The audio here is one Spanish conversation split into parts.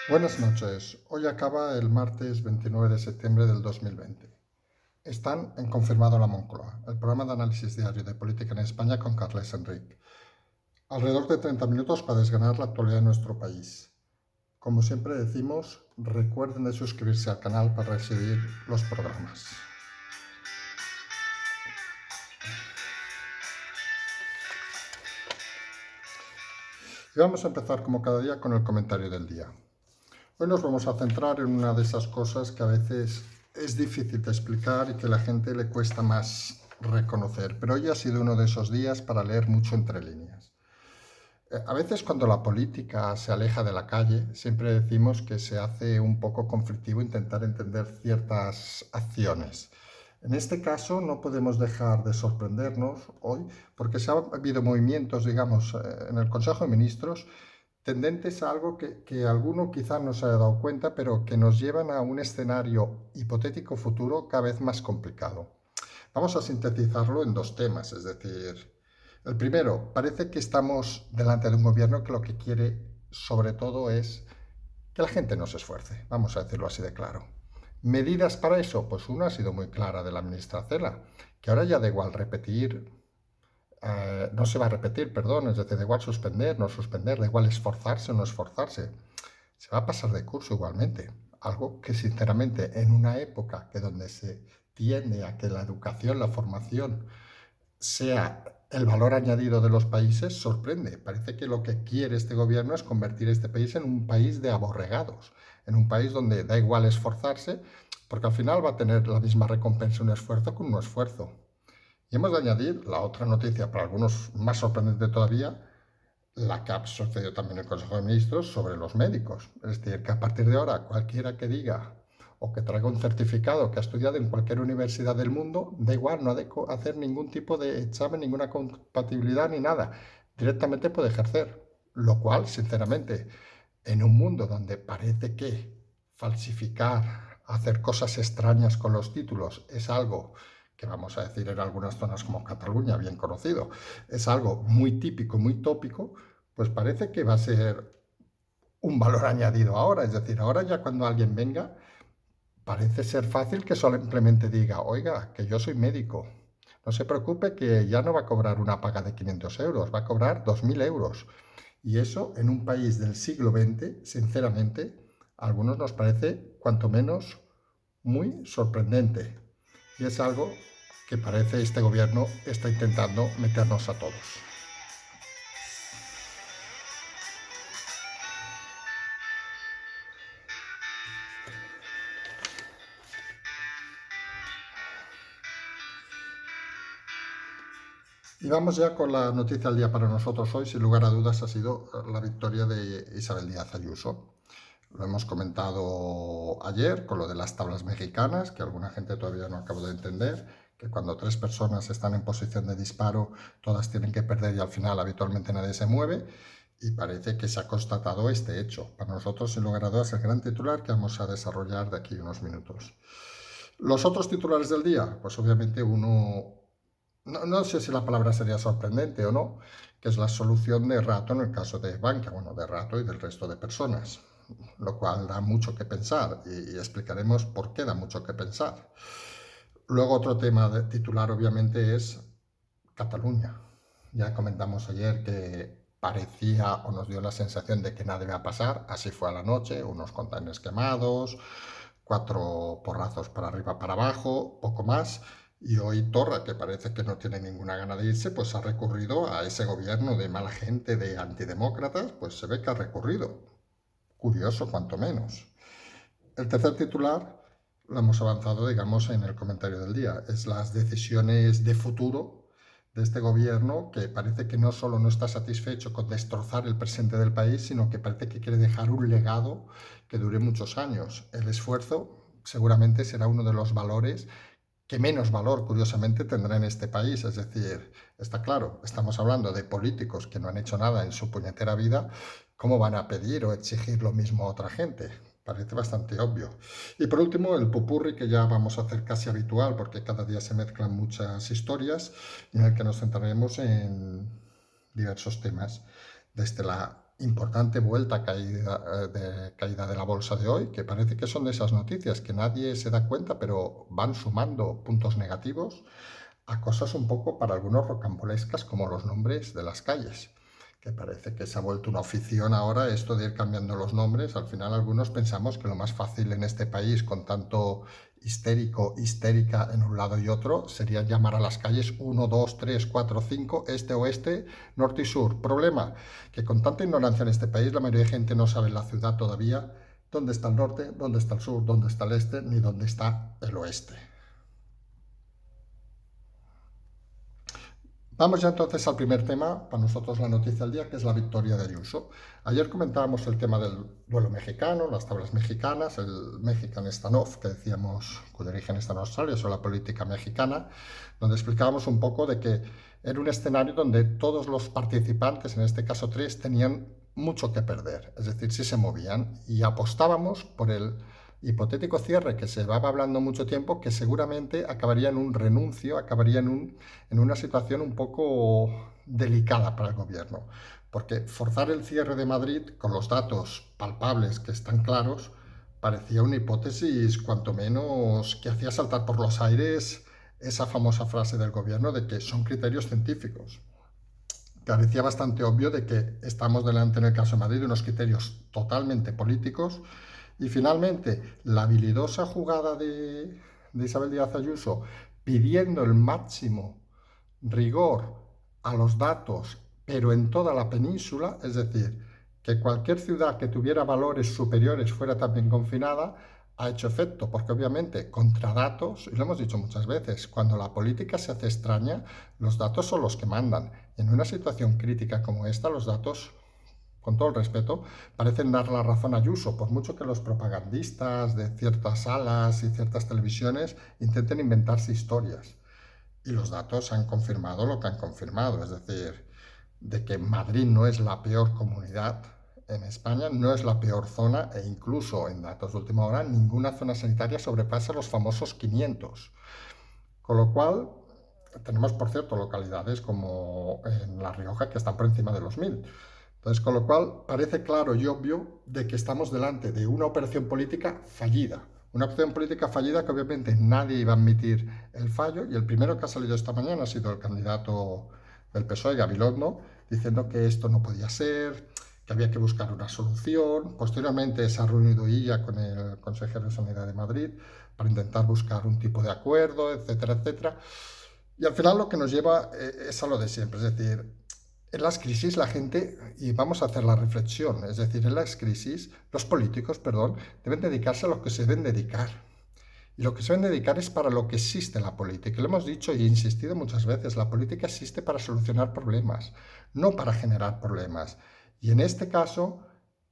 Buenas noches. Hoy acaba el martes 29 de septiembre del 2020. Están en Confirmado la Moncloa, el programa de análisis diario de política en España con Carles Enric. Alrededor de 30 minutos para desgranar la actualidad de nuestro país. Como siempre decimos, recuerden de suscribirse al canal para recibir los programas. Y vamos a empezar como cada día con el comentario del día. Hoy nos vamos a centrar en una de esas cosas que a veces es difícil de explicar y que a la gente le cuesta más reconocer, pero hoy ha sido uno de esos días para leer mucho entre líneas. A veces cuando la política se aleja de la calle, siempre decimos que se hace un poco conflictivo intentar entender ciertas acciones. En este caso no podemos dejar de sorprendernos hoy porque se ha habido movimientos, digamos, en el Consejo de Ministros tendentes a algo que alguno quizá no se haya dado cuenta, pero que nos llevan a un escenario hipotético futuro cada vez más complicado. Vamos a sintetizarlo en dos temas, es decir, el primero, parece que estamos delante de un gobierno que lo que quiere sobre todo es que la gente no se esfuerce, vamos a decirlo así de claro. ¿Medidas para eso? Pues una ha sido muy clara de la ministra Cela, que ahora ya da igual repetir, no se va a repetir, perdón, es decir, da igual suspender, no suspender, da igual esforzarse o no esforzarse. Se va a pasar de curso igualmente. Algo que sinceramente en una época que donde se tiende a que la educación, la formación sea el valor añadido de los países, sorprende. Parece que lo que quiere este gobierno es convertir este país en un país de aborregados, en un país donde da igual esforzarse, porque al final va a tener la misma recompensa un esfuerzo que un no esfuerzo. Y hemos de añadir la otra noticia, para algunos más sorprendente todavía, la que ha sucedido también en el Consejo de Ministros sobre los médicos. Es decir, que a partir de ahora cualquiera que diga o que traiga un certificado que ha estudiado en cualquier universidad del mundo, da igual, no ha de hacer ningún tipo de examen, ninguna compatibilidad ni nada. Directamente puede ejercer. Lo cual, sinceramente, en un mundo donde parece que falsificar, hacer cosas extrañas con los títulos es algo que vamos a decir en algunas zonas como Cataluña, bien conocido, es algo muy típico, muy tópico, pues parece que va a ser un valor añadido ahora. Es decir, ahora ya cuando alguien venga, parece ser fácil que simplemente diga, oiga, que yo soy médico. No se preocupe que ya no va a cobrar una paga de 500 euros, va a cobrar 2.000 euros. Y eso en un país del siglo XX, sinceramente, a algunos nos parece cuanto menos muy sorprendente. Y es algo que parece este gobierno está intentando meternos a todos. Y vamos ya con la noticia del día para nosotros hoy. Sin lugar a dudas ha sido la victoria de Isabel Díaz Ayuso. Lo hemos comentado ayer con lo de las tablas mexicanas, que alguna gente todavía no acabó de entender, que cuando tres personas están en posición de disparo, todas tienen que perder y al final habitualmente nadie se mueve. Y parece que se ha constatado este hecho. Para nosotros, sin lugar a dudas, el gran titular que vamos a desarrollar de aquí unos minutos. Los otros titulares del día, pues obviamente uno, no sé si la palabra sería sorprendente o no, que es la solución de Rato en el caso de Bankia, bueno, de Rato y del resto de personas, lo cual da mucho que pensar y explicaremos por qué da mucho que pensar. Luego otro tema de titular obviamente es Cataluña. Ya comentamos ayer que parecía o nos dio la sensación de que nada iba a pasar, así fue a la noche, unos containers quemados, cuatro porrazos para arriba, para abajo, poco más. Y hoy Torra, que parece que no tiene ninguna gana de irse, pues ha recurrido a ese gobierno de mala gente, de antidemócratas, pues se ve que ha recurrido. Curioso, cuanto menos. El tercer titular lo hemos avanzado, digamos, en el comentario del día. Es las decisiones de futuro de este gobierno que parece que no solo no está satisfecho con destrozar el presente del país, sino que parece que quiere dejar un legado que dure muchos años. El esfuerzo seguramente será uno de los valores que menos valor, curiosamente, tendrá en este país. Es decir, está claro, estamos hablando de políticos que no han hecho nada en su puñetera vida, ¿cómo van a pedir o exigir lo mismo a otra gente? Parece bastante obvio. Y por último, el pupurri, que ya vamos a hacer casi habitual, porque cada día se mezclan muchas historias, y en el que nos centraremos en diversos temas, desde la importante vuelta caída de la bolsa de hoy, que parece que son de esas noticias que nadie se da cuenta, pero van sumando puntos negativos a cosas un poco para algunos rocambolescas como los nombres de las calles, que parece que se ha vuelto una afición ahora esto de ir cambiando los nombres. Al final algunos pensamos que lo más fácil en este país, con tanto histérico, histérica en un lado y otro, sería llamar a las calles 1, 2, 3, 4, 5, este, oeste, norte y sur. Problema, que con tanta ignorancia en este país la mayoría de gente no sabe en la ciudad todavía dónde está el norte, dónde está el sur, dónde está el este, ni dónde está el oeste. Vamos ya entonces al primer tema, para nosotros la noticia del día, que es la victoria de Ayuso. Ayer comentábamos el tema del duelo mexicano, las tablas mexicanas, el Mexican Standoff, que decíamos, cuyo origen está en Australia, sobre la política mexicana, donde explicábamos un poco de que era un escenario donde todos los participantes, en este caso tres, tenían mucho que perder, es decir, si se movían, y apostábamos por el hipotético cierre que se llevaba hablando mucho tiempo, que seguramente acabaría en un renuncio, acabaría en una situación un poco delicada para el gobierno. Porque forzar el cierre de Madrid con los datos palpables que están claros parecía una hipótesis cuanto menos que hacía saltar por los aires esa famosa frase del gobierno de que son criterios científicos. Parecía bastante obvio de que estamos delante, en el caso de Madrid, de unos criterios totalmente políticos. Y finalmente, la habilidosa jugada de Isabel Díaz Ayuso pidiendo el máximo rigor a los datos, pero en toda la península, es decir, que cualquier ciudad que tuviera valores superiores fuera también confinada, ha hecho efecto, porque obviamente contra datos, y lo hemos dicho muchas veces, cuando la política se hace extraña, los datos son los que mandan. En una situación crítica como esta, los datos, con todo el respeto, parecen dar la razón a Ayuso, por mucho que los propagandistas de ciertas salas y ciertas televisiones intenten inventarse historias. Y los datos han confirmado lo que han confirmado, es decir, de que Madrid no es la peor comunidad en España, no es la peor zona, e incluso en datos de última hora ninguna zona sanitaria sobrepasa los famosos 500. Con lo cual, tenemos, por cierto, localidades como en La Rioja que están por encima de los 1000. Entonces, con lo cual, parece claro y obvio de que estamos delante de una operación política fallida. Una opción política fallida que obviamente nadie iba a admitir el fallo, y el primero que ha salido esta mañana ha sido el candidato del PSOE, Gabilondo, diciendo que esto no podía ser, que había que buscar una solución. Posteriormente se ha reunido ella con el consejero de Sanidad de Madrid para intentar buscar un tipo de acuerdo, etcétera, etcétera. Y al final lo que nos lleva es a lo de siempre, es decir, en las crisis la gente, y vamos a hacer la reflexión, es decir, en las crisis los políticos, perdón, deben dedicarse a lo que se deben dedicar. Y lo que se deben dedicar es para lo que existe la política. Lo hemos dicho y he insistido muchas veces, la política existe para solucionar problemas, no para generar problemas. Y en este caso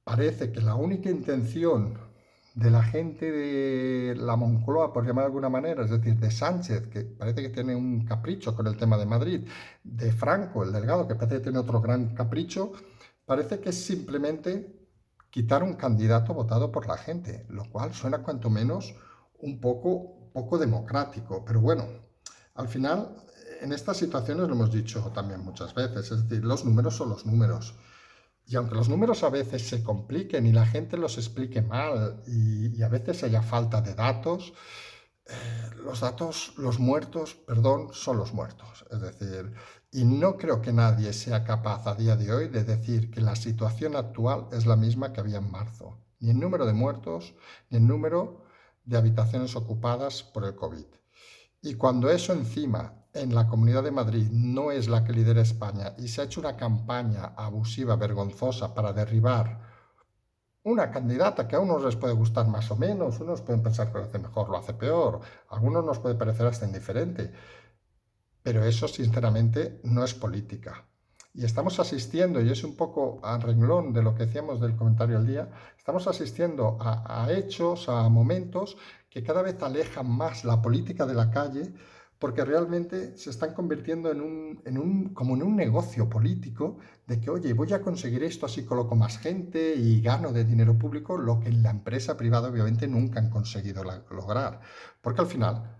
parece que la única intención de la gente de la Moncloa, por llamar de alguna manera, es decir, de Sánchez, que parece que tiene un capricho con el tema de Madrid, de Franco, el Delgado, que parece que tiene otro gran capricho, parece que es simplemente quitar un candidato votado por la gente, lo cual suena cuanto menos un poco democrático. Pero bueno, al final, en estas situaciones lo hemos dicho también muchas veces, es decir, los números son los números. Y aunque los números a veces se compliquen y la gente los explique mal y a veces haya falta de datos, los datos, los muertos, perdón, son los muertos. Es decir, y no creo que nadie sea capaz a día de hoy de decir que la situación actual es la misma que había en marzo. Ni el número de muertos, ni el número de habitaciones ocupadas por el COVID. Y cuando eso encima en la Comunidad de Madrid no es la que lidera España y se ha hecho una campaña abusiva, vergonzosa, para derribar una candidata que a unos les puede gustar más o menos, unos pueden pensar que lo hace mejor, lo hace peor, a algunos nos puede parecer hasta indiferente, pero eso sinceramente no es política. Y estamos asistiendo, y es un poco a renglón de lo que decíamos del comentario del día, estamos asistiendo a hechos, a momentos que cada vez alejan más la política de la calle, porque realmente se están convirtiendo como en un negocio político de que, oye, voy a conseguir esto, así coloco más gente y gano de dinero público, lo que en la empresa privada obviamente nunca han conseguido lograr. Porque al final,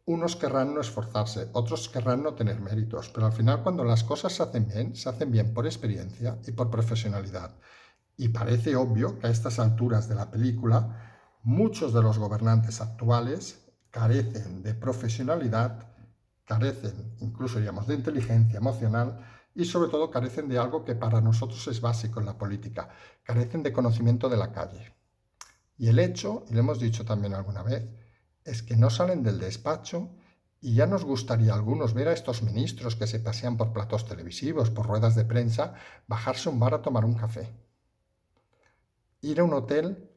Unos querrán no esforzarse, otros querrán no tener méritos, pero al final cuando las cosas se hacen bien por experiencia y por profesionalidad. Y parece obvio que a estas alturas de la película muchos de los gobernantes actuales carecen de profesionalidad, carecen incluso, digamos, de inteligencia emocional y sobre todo carecen de algo que para nosotros es básico en la política, carecen de conocimiento de la calle. Y el hecho, y lo hemos dicho también alguna vez, es que no salen del despacho y ya nos gustaría a algunos ver a estos ministros que se pasean por platos televisivos, por ruedas de prensa, bajarse a un bar a tomar un café, ir a un hotel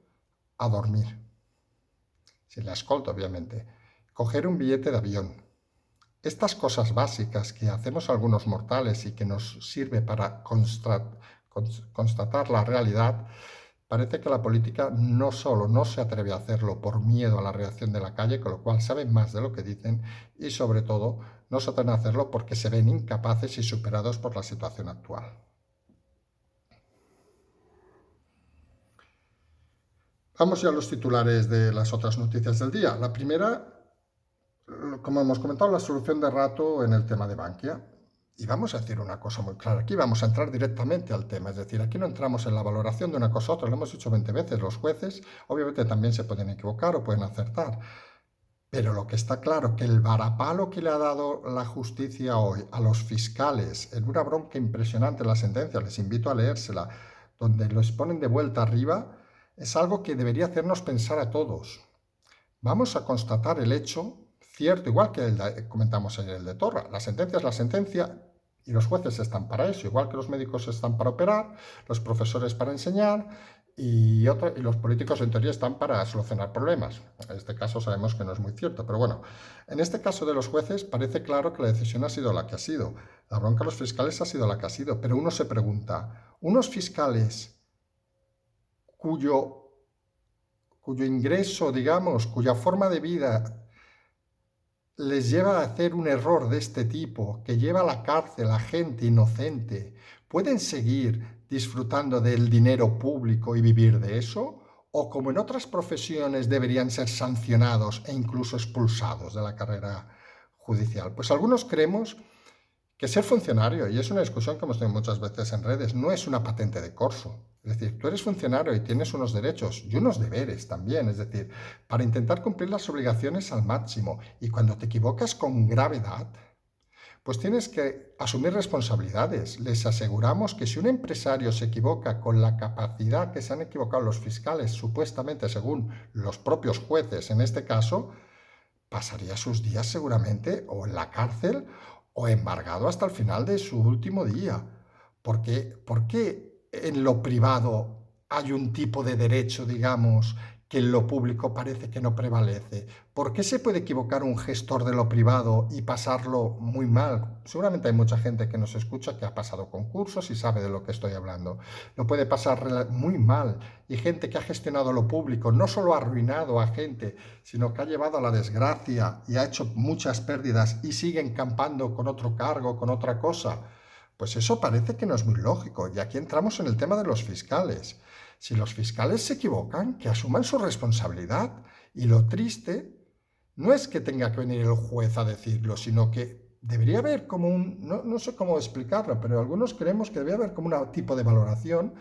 a dormir, sin la escolta obviamente, coger un billete de avión. Estas cosas básicas que hacemos algunos mortales y que nos sirve para constatar la realidad, parece que la política no solo no se atreve a hacerlo por miedo a la reacción de la calle, con lo cual saben más de lo que dicen, y sobre todo no se atreven a hacerlo porque se ven incapaces y superados por la situación actual. Vamos ya a los titulares de las otras noticias del día. La primera, como hemos comentado, la solución de rato en el tema de Bankia. Y vamos a decir una cosa muy clara, aquí vamos a entrar directamente al tema, es decir, aquí no entramos en la valoración de una cosa u otra, lo hemos dicho 20 veces, los jueces obviamente también se pueden equivocar o pueden acertar, pero lo que está claro que el varapalo que le ha dado la justicia hoy a los fiscales en una bronca impresionante en la sentencia, les invito a leérsela, donde los ponen de vuelta arriba, es algo que debería hacernos pensar a todos. Vamos a constatar el hecho cierto, igual que comentamos ayer el de Torra. La sentencia es la sentencia y los jueces están para eso, igual que los médicos están para operar, los profesores para enseñar y los políticos en teoría están para solucionar problemas. En este caso sabemos que no es muy cierto, pero bueno, en este caso de los jueces parece claro que la decisión ha sido la que ha sido. La bronca de los fiscales ha sido la que ha sido, pero uno se pregunta, ¿unos fiscales cuyo ingreso, digamos, cuya forma de vida les lleva a hacer un error de este tipo, que lleva a la cárcel a gente inocente, ¿pueden seguir disfrutando del dinero público y vivir de eso? ¿O como en otras profesiones deberían ser sancionados e incluso expulsados de la carrera judicial? Pues algunos creemos que ser funcionario, y es una discusión que hemos tenido muchas veces en redes, no es una patente de corso. Es decir, tú eres funcionario y tienes unos derechos y unos deberes también, es decir, para intentar cumplir las obligaciones al máximo. Y cuando te equivocas con gravedad, pues tienes que asumir responsabilidades. Les aseguramos que si un empresario se equivoca con la capacidad que se han equivocado los fiscales, supuestamente según los propios jueces en este caso, pasaría sus días seguramente o en la cárcel o embargado hasta el final de su último día. ¿Por qué en lo privado hay un tipo de derecho, digamos, que en lo público parece que no prevalece? ¿Por qué se puede equivocar un gestor de lo privado y pasarlo muy mal? Seguramente hay mucha gente que nos escucha que ha pasado concursos y sabe de lo que estoy hablando. Lo puede pasar muy mal. Y gente que ha gestionado lo público no solo ha arruinado a gente, sino que ha llevado a la desgracia y ha hecho muchas pérdidas y siguen campando con otro cargo, con otra cosa. Pues eso parece que no es muy lógico. Y aquí entramos en el tema de los fiscales. Si los fiscales se equivocan, que asuman su responsabilidad. Y lo triste no es que tenga que venir el juez a decirlo, sino que debería haber como no sé cómo explicarlo, pero algunos creemos que debería haber como un tipo de valoración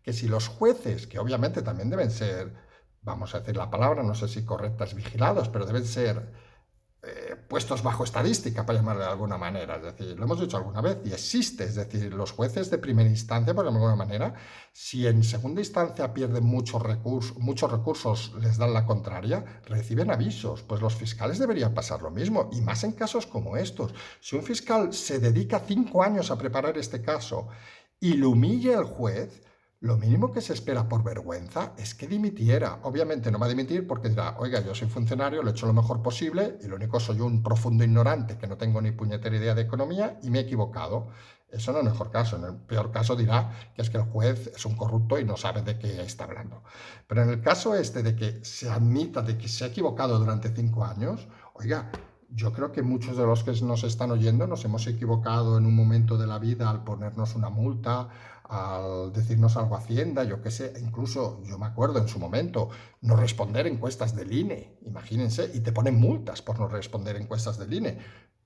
que si los jueces, que obviamente también deben ser, vamos a decir la palabra, no sé si correctas, vigilados, pero deben ser puestos bajo estadística, para llamarle de alguna manera, es decir, lo hemos dicho alguna vez y existe, es decir, los jueces de primera instancia, por alguna manera, si en segunda instancia pierden muchos recursos les dan la contraria, reciben avisos, pues los fiscales deberían pasar lo mismo, y más en casos como estos. Si un fiscal se dedica 5 años a preparar este caso y lo humilla el juez, lo mínimo que se espera por vergüenza es que dimitiera. Obviamente no va a dimitir porque dirá, oiga, yo soy funcionario, lo he hecho lo mejor posible y lo único soy un profundo ignorante que no tengo ni puñetera idea de economía y me he equivocado. Eso no es el mejor caso. En el peor caso dirá que es que el juez es un corrupto y no sabe de qué está hablando. Pero en el caso este de que se admita de que se ha equivocado durante 5 años, oiga, yo creo que muchos de los que nos están oyendo nos hemos equivocado en un momento de la vida al ponernos una multa, al decirnos algo a Hacienda, yo qué sé, incluso yo me acuerdo en su momento, no responder encuestas del INE, imagínense, y te ponen multas por no responder encuestas del INE.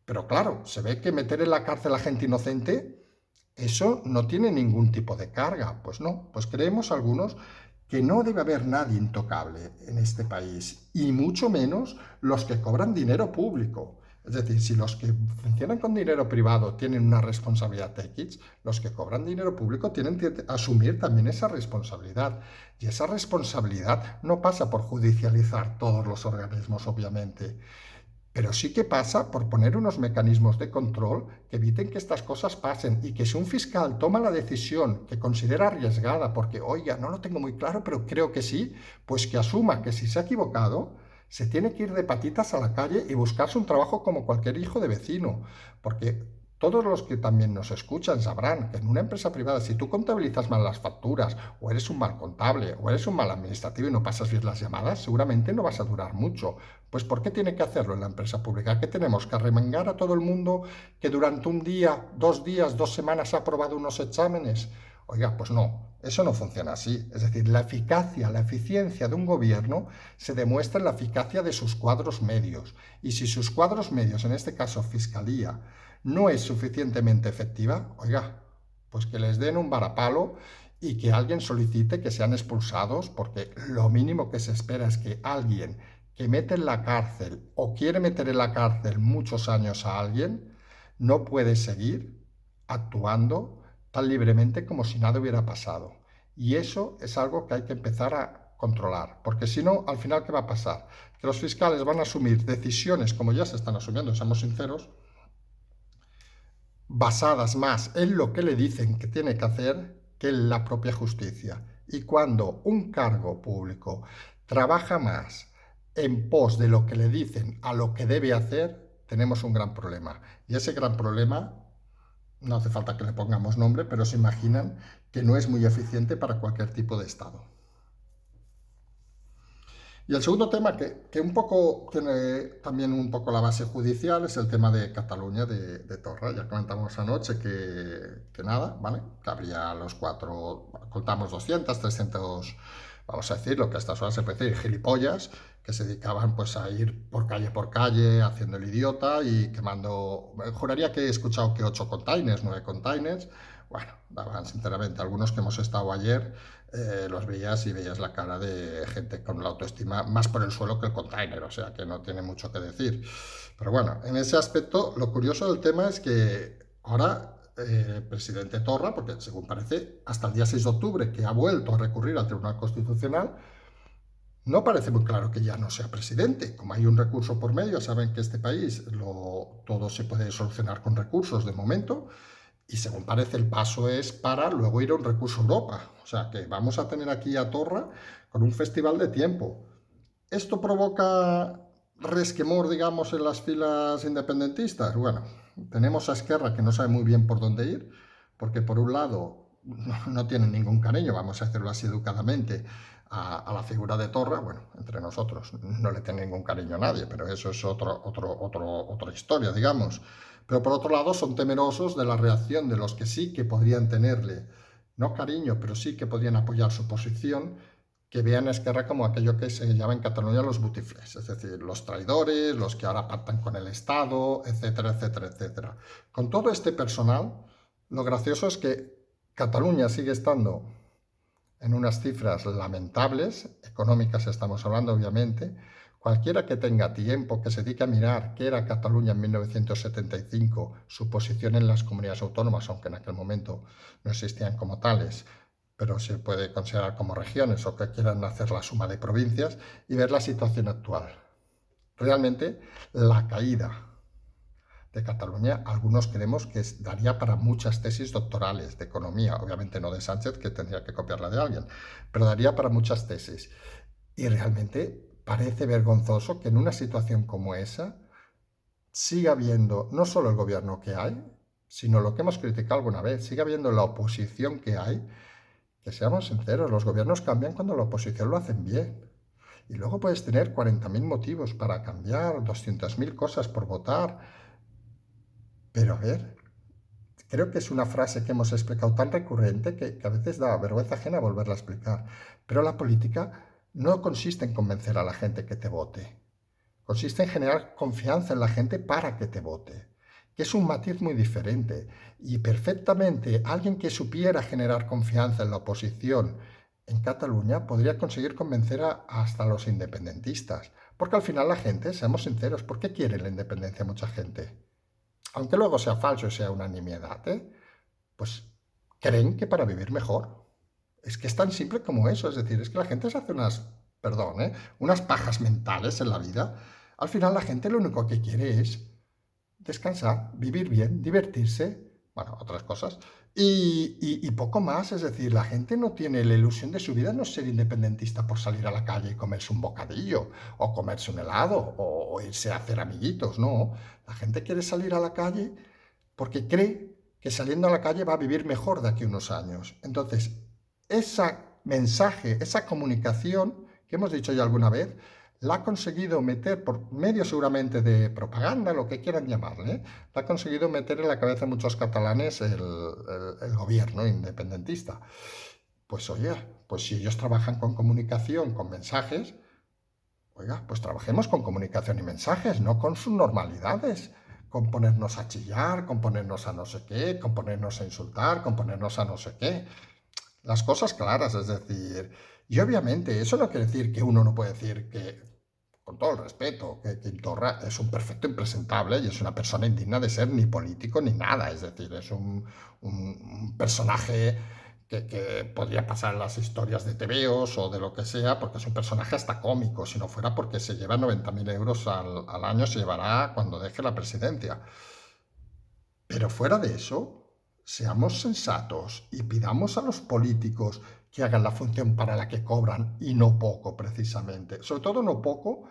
Pero claro, se ve que meter en la cárcel a gente inocente, eso no tiene ningún tipo de carga. Pues no, pues creemos algunos que no debe haber nadie intocable en este país, y mucho menos los que cobran dinero público. Es decir, si los que funcionan con dinero privado tienen una responsabilidad X, los que cobran dinero público tienen que asumir también esa responsabilidad. Y esa responsabilidad no pasa por judicializar todos los organismos, obviamente, pero sí que pasa por poner unos mecanismos de control que eviten que estas cosas pasen, y que si un fiscal toma la decisión que considera arriesgada, porque, oiga, no lo tengo muy claro, pero creo que sí, pues que asuma que si se ha equivocado, se tiene que ir de patitas a la calle y buscarse un trabajo como cualquier hijo de vecino. Porque todos los que también nos escuchan sabrán que en una empresa privada, si tú contabilizas mal las facturas, o eres un mal contable, o eres un mal administrativo y no pasas bien las llamadas, seguramente no vas a durar mucho. Pues ¿por qué tiene que hacerlo en la empresa pública? ¿Qué tenemos? ¿Que arremangar a todo el mundo que durante un día, 2 días, 2 semanas ha aprobado unos exámenes? Oiga, pues no, eso no funciona así. Es decir, la eficacia, la eficiencia de un gobierno se demuestra en la eficacia de sus cuadros medios. Y si sus cuadros medios, en este caso Fiscalía, no es suficientemente efectiva, oiga, pues que les den un varapalo y que alguien solicite que sean expulsados, porque lo mínimo que se espera es que alguien que mete en la cárcel o quiere meter en la cárcel muchos años a alguien, no puede seguir actuando tan libremente como si nada hubiera pasado. Y eso es algo que hay que empezar a controlar, porque si no, al final, ¿qué va a pasar? Que los fiscales van a asumir decisiones, como ya se están asumiendo, seamos sinceros, basadas más en lo que le dicen que tiene que hacer que en la propia justicia. Y cuando un cargo público trabaja más en pos de lo que le dicen a lo que debe hacer, tenemos un gran problema. Y ese gran problema, no hace falta que le pongamos nombre, pero se imaginan que no es muy eficiente para cualquier tipo de Estado. Y el segundo tema que un poco tiene también un poco la base judicial es el tema de Cataluña, de Torra. Ya comentamos anoche que nada, ¿vale? Que habría los cuatro, contamos 200, 300, vamos a decir, lo que a estas horas se puede decir, gilipollas, que se dedicaban pues a ir por calle, haciendo el idiota y quemando, juraría que he escuchado que 8 containers, 9 containers, bueno, daban sinceramente, algunos que hemos estado ayer, los veías y veías la cara de gente con la autoestima más por el suelo que el container, o sea que no tiene mucho que decir. Pero bueno, en ese aspecto, lo curioso del tema es que ahora el presidente Torra, porque según parece, hasta el día 6 de octubre, que ha vuelto a recurrir al Tribunal Constitucional, no parece muy claro que ya no sea presidente. Como hay un recurso por medio, saben que este país todo se puede solucionar con recursos de momento, y según parece el paso es para luego ir a un recurso a Europa. O sea que vamos a tener aquí a Torra con un festival de tiempo. ¿Esto provoca resquemor, digamos, en las filas independentistas? Bueno, tenemos a Esquerra, que no sabe muy bien por dónde ir, porque por un lado no tienen ningún cariño, vamos a hacerlo así educadamente, a la figura de Torra. Bueno, entre nosotros no le tiene ningún cariño a nadie, pero eso es otra historia, digamos. Pero por otro lado son temerosos de la reacción de los que sí que podrían tenerle, no cariño, pero sí que podrían apoyar su posición, que vean a Esquerra como aquello que se llama en Cataluña los butiflers, es decir, los traidores, los que ahora pactan con el Estado, etcétera, etcétera, etcétera. Con todo este personal, lo gracioso es que Cataluña sigue estando en unas cifras lamentables, económicas estamos hablando obviamente. Cualquiera que tenga tiempo, que se dedique a mirar qué era Cataluña en 1975, su posición en las comunidades autónomas, aunque en aquel momento no existían como tales, pero se puede considerar como regiones, o que quieran hacer la suma de provincias, y ver la situación actual. Realmente la caída de Cataluña, algunos creemos que daría para muchas tesis doctorales de economía, obviamente no de Sánchez, que tendría que copiarla de alguien, pero daría para muchas tesis. Y realmente parece vergonzoso que en una situación como esa siga habiendo no solo el gobierno que hay, sino lo que hemos criticado alguna vez, siga habiendo la oposición que hay. Que seamos sinceros, los gobiernos cambian cuando la oposición lo hacen bien. Y luego puedes tener 40.000 motivos para cambiar, 200.000 cosas por votar. Pero a ver, creo que es una frase que hemos explicado tan recurrente que a veces da vergüenza ajena volverla a explicar. Pero la política no consiste en convencer a la gente que te vote. Consiste en generar confianza en la gente para que te vote, que es un matiz muy diferente. Y perfectamente alguien que supiera generar confianza en la oposición en Cataluña podría conseguir convencer hasta los independentistas. Porque al final la gente, seamos sinceros, ¿por qué quiere la independencia mucha gente? Aunque luego sea falso y sea una nimiedad, pues creen que para vivir mejor. Es que es tan simple como eso, es decir, es que la gente se hace perdón, unas pajas mentales en la vida. Al final la gente lo único que quiere es descansar, vivir bien, divertirse, bueno, otras cosas, y poco más. Es decir, la gente no tiene la ilusión de su vida, no es ser independentista por salir a la calle y comerse un bocadillo, o comerse un helado, o irse a hacer amiguitos, no. La gente quiere salir a la calle porque cree que saliendo a la calle va a vivir mejor de aquí a unos años. Entonces, ese mensaje, esa comunicación que hemos dicho ya alguna vez, la ha conseguido meter, por medio seguramente de propaganda, lo que quieran llamarle, la ha conseguido meter en la cabeza de muchos catalanes el gobierno independentista. Pues oye, pues si ellos trabajan con comunicación, con mensajes, oiga, pues trabajemos con comunicación y mensajes, no con sus normalidades, con ponernos a chillar, con ponernos a no sé qué, con ponernos a insultar, con ponernos a no sé qué. Las cosas claras, es decir, y obviamente eso no quiere decir que uno no puede decir que, con todo el respeto, que Quim Torra es un perfecto impresentable y es una persona indigna de ser ni político ni nada, es decir, es un personaje que podría pasar en las historias de TVOs o de lo que sea, porque es un personaje hasta cómico, si no fuera porque se lleva 90.000 euros al año, se llevará cuando deje la presidencia. Pero fuera de eso, seamos sensatos y pidamos a los políticos que hagan la función para la que cobran y no poco, precisamente. Sobre todo no poco,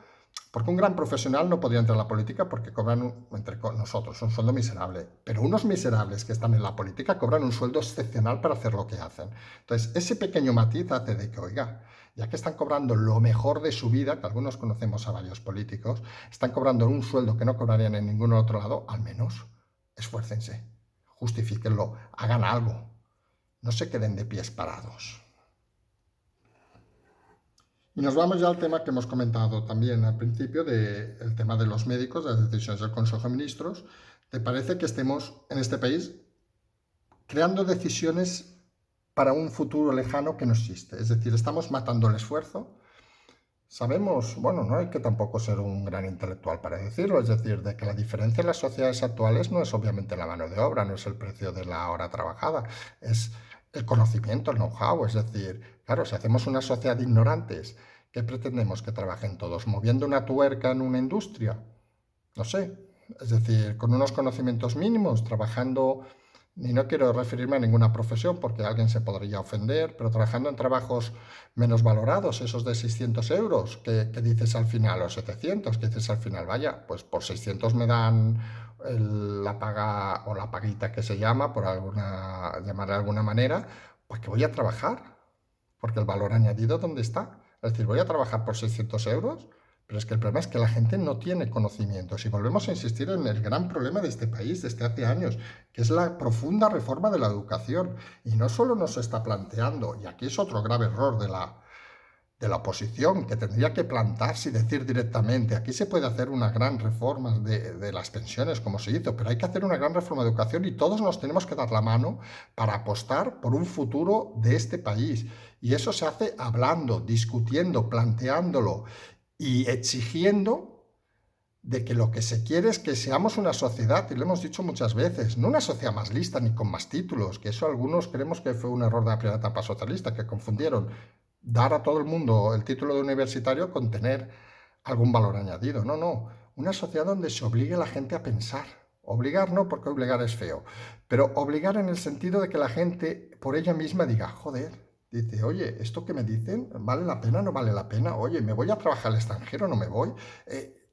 porque un gran profesional no podría entrar a la política porque cobran, entre nosotros, un sueldo miserable. Pero unos miserables que están en la política cobran un sueldo excepcional para hacer lo que hacen. Entonces, ese pequeño matiz hace de que, oiga, ya que están cobrando lo mejor de su vida, que algunos conocemos a varios políticos, están cobrando un sueldo que no cobrarían en ningún otro lado, al menos esfuércense, justifíquenlo, hagan algo, no se queden de pies parados. Y nos vamos ya al tema que hemos comentado también al principio, del tema de los médicos, de las decisiones del Consejo de Ministros. ¿Te parece que estemos en este país creando decisiones para un futuro lejano que no existe? Es decir, estamos matando el esfuerzo. Sabemos, bueno, no hay que tampoco ser un gran intelectual para decirlo, es decir, de que la diferencia en las sociedades actuales no es obviamente la mano de obra, no es el precio de la hora trabajada, es el conocimiento, el know-how, es decir, claro, si hacemos una sociedad de ignorantes, ¿qué pretendemos que trabajen todos? ¿Moviendo una tuerca en una industria? No sé, es decir, con unos conocimientos mínimos, trabajando, y no quiero referirme a ninguna profesión porque alguien se podría ofender, pero trabajando en trabajos menos valorados, esos de 600 euros, que dices al final, o 700, que dices al final, vaya, pues por 600 me dan la paga o la paguita que se llama, por llamarle de alguna manera, pues que voy a trabajar, porque el valor añadido, ¿dónde está? Es decir, voy a trabajar por 600 euros, pero es que el problema es que la gente no tiene conocimientos y volvemos a insistir en el gran problema de este país desde hace años, que es la profunda reforma de la educación. Y no solo nos está planteando, y aquí es otro grave error de la oposición, que tendría que plantarse y decir directamente, aquí se puede hacer una gran reforma de las pensiones como se hizo, pero hay que hacer una gran reforma de educación y todos nos tenemos que dar la mano para apostar por un futuro de este país. Y eso se hace hablando, discutiendo, planteándolo y exigiendo de que lo que se quiere es que seamos una sociedad, y lo hemos dicho muchas veces, no una sociedad más lista ni con más títulos, que eso algunos creemos que fue un error de la primera etapa socialista, que confundieron dar a todo el mundo el título de universitario con tener algún valor añadido. No, no, una sociedad donde se obligue a la gente a pensar. Obligar no, porque obligar es feo, pero obligar en el sentido de que la gente por ella misma diga, joder, dice, oye, ¿esto que me dicen vale la pena, no vale la pena? Oye, ¿me voy a trabajar al extranjero, no me voy?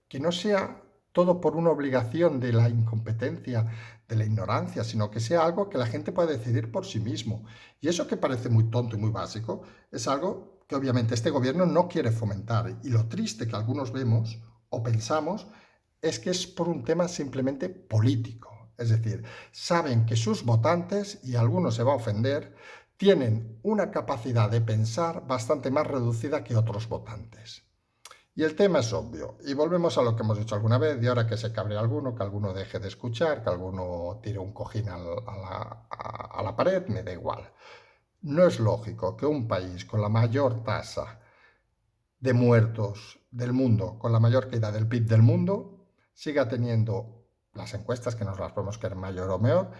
Que no sea todo por una obligación de la incompetencia, de la ignorancia, sino que sea algo que la gente pueda decidir por sí mismo. Y eso que parece muy tonto y muy básico, es algo que obviamente este gobierno no quiere fomentar. Y lo triste que algunos vemos o pensamos es que es por un tema simplemente político. Es decir, saben que sus votantes, y alguno se va a ofender, tienen una capacidad de pensar bastante más reducida que otros votantes. Y el tema es obvio, y volvemos a lo que hemos dicho alguna vez, y ahora que se cabre alguno, que alguno deje de escuchar, que alguno tire un cojín a la pared, me da igual. No es lógico que un país con la mayor tasa de muertos del mundo, con la mayor caída del PIB del mundo, siga teniendo, las encuestas que nos las podemos creer mayor o menor,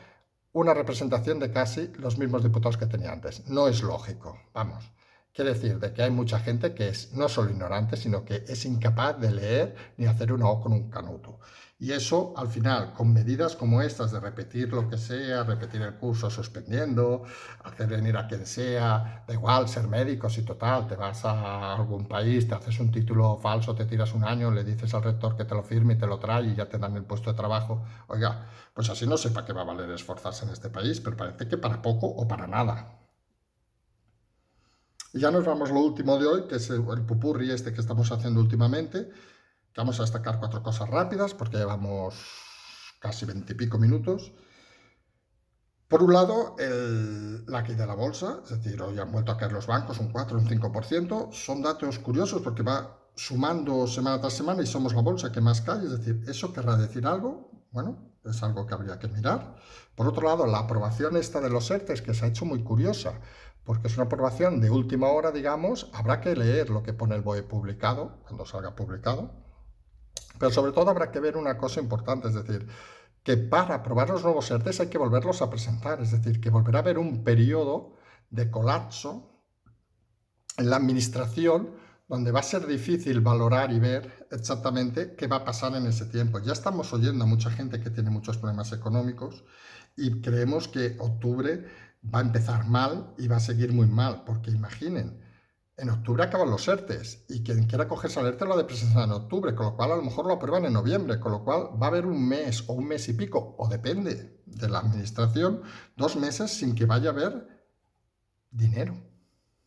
una representación de casi los mismos diputados que tenía antes. No es lógico, vamos. Quiere decir de que hay mucha gente que es no solo ignorante, sino que es incapaz de leer ni hacer una O con un canuto. Y eso, al final, con medidas como estas de repetir lo que sea, repetir el curso suspendiendo, hacer venir a quien sea, da igual, ser médico, si total, te vas a algún país, te haces un título falso, te tiras un año, le dices al rector que te lo firme y te lo trae y ya te dan el puesto de trabajo. Oiga, pues así no sé para qué va a valer esforzarse en este país, pero parece que para poco o para nada. Y ya nos vamos a lo último de hoy, que es el pupurri este que estamos haciendo últimamente. Vamos a destacar 4 cosas rápidas, porque llevamos casi 20 y pico minutos. Por un lado, la caída de la bolsa, es decir, hoy han vuelto a caer los bancos un 4, un 5%. Son datos curiosos porque va sumando semana tras semana y somos la bolsa que más cae. Es decir, ¿eso querrá decir algo? Bueno, es algo que habría que mirar. Por otro lado, la aprobación esta de los ERTEs, que se ha hecho muy curiosa, porque es una aprobación de última hora, digamos, habrá que leer lo que pone el BOE publicado, cuando salga publicado. Pero sobre todo habrá que ver una cosa importante, es decir, que para aprobar los nuevos ERTEs hay que volverlos a presentar, es decir, que volverá a haber un periodo de colapso en la administración donde va a ser difícil valorar y ver exactamente qué va a pasar en ese tiempo. Ya estamos oyendo a mucha gente que tiene muchos problemas económicos y creemos que octubre va a empezar mal y va a seguir muy mal, porque imaginen, en octubre acaban los ERTEs y quien quiera cogerse al ERTE lo ha de presentar en octubre, con lo cual a lo mejor lo aprueban en noviembre, con lo cual va a haber un mes o un mes y pico, o depende de la administración, 2 meses sin que vaya a haber dinero.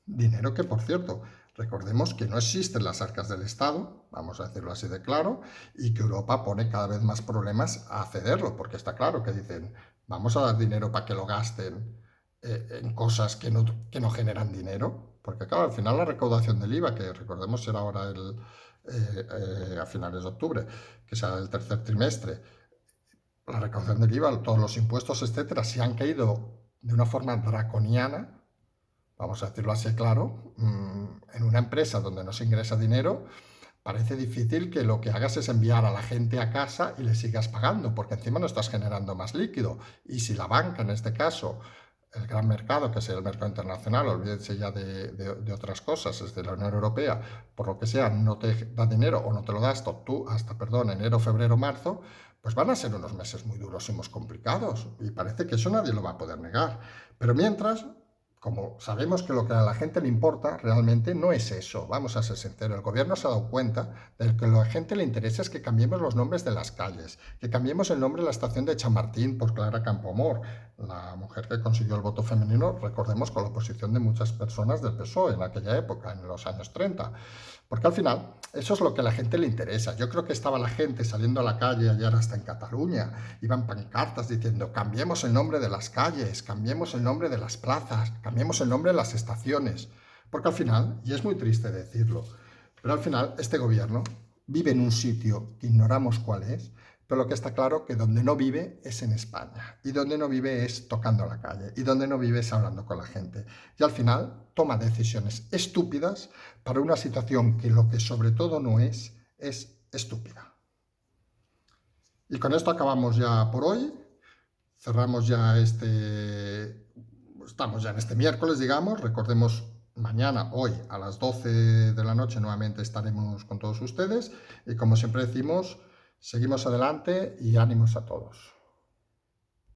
Dinero que, por cierto, recordemos que no existen las arcas del Estado, vamos a decirlo así de claro, y que Europa pone cada vez más problemas a cederlo, porque está claro que dicen, vamos a dar dinero para que lo gasten en cosas que no generan dinero, porque claro, al final la recaudación del IVA, que recordemos será ahora a finales de octubre, que será el tercer trimestre, la recaudación del IVA, todos los impuestos, etcétera, se han caído de una forma draconiana, vamos a decirlo así claro, en una empresa donde no se ingresa dinero, parece difícil que lo que hagas es enviar a la gente a casa y le sigas pagando, porque encima no estás generando más líquido. Y si la banca, en este caso, el gran mercado, que es el mercado internacional, olvídense ya de otras cosas, es de la Unión Europea, por lo que sea, no te da dinero o no te lo da hasta enero, febrero, marzo, pues van a ser unos meses muy duros y muy complicados. Y parece que eso nadie lo va a poder negar. Pero mientras, como sabemos que lo que a la gente le importa realmente no es eso, vamos a ser sinceros, el gobierno se ha dado cuenta de que a la gente le interesa es que cambiemos los nombres de las calles, que cambiemos el nombre de la estación de Chamartín por Clara Campoamor, la mujer que consiguió el voto femenino, recordemos, con la oposición de muchas personas del PSOE en aquella época, en los años 30. Porque al final, eso es lo que a la gente le interesa. Yo creo que estaba la gente saliendo a la calle ayer hasta en Cataluña, iban pancartas diciendo cambiemos el nombre de las calles, cambiemos el nombre de las plazas, cambiemos el nombre de las estaciones. Porque al final, y es muy triste decirlo, pero al final este gobierno vive en un sitio que ignoramos cuál es, pero lo que está claro que donde no vive es en España, y donde no vive es tocando la calle, y donde no vive es hablando con la gente. Y al final toma decisiones estúpidas para una situación que lo que sobre todo no es estúpida. Y con esto acabamos ya por hoy, cerramos ya estamos ya en este miércoles, digamos, recordemos mañana, hoy, a las 12 de la noche nuevamente estaremos con todos ustedes y como siempre decimos, seguimos adelante y ánimos a todos.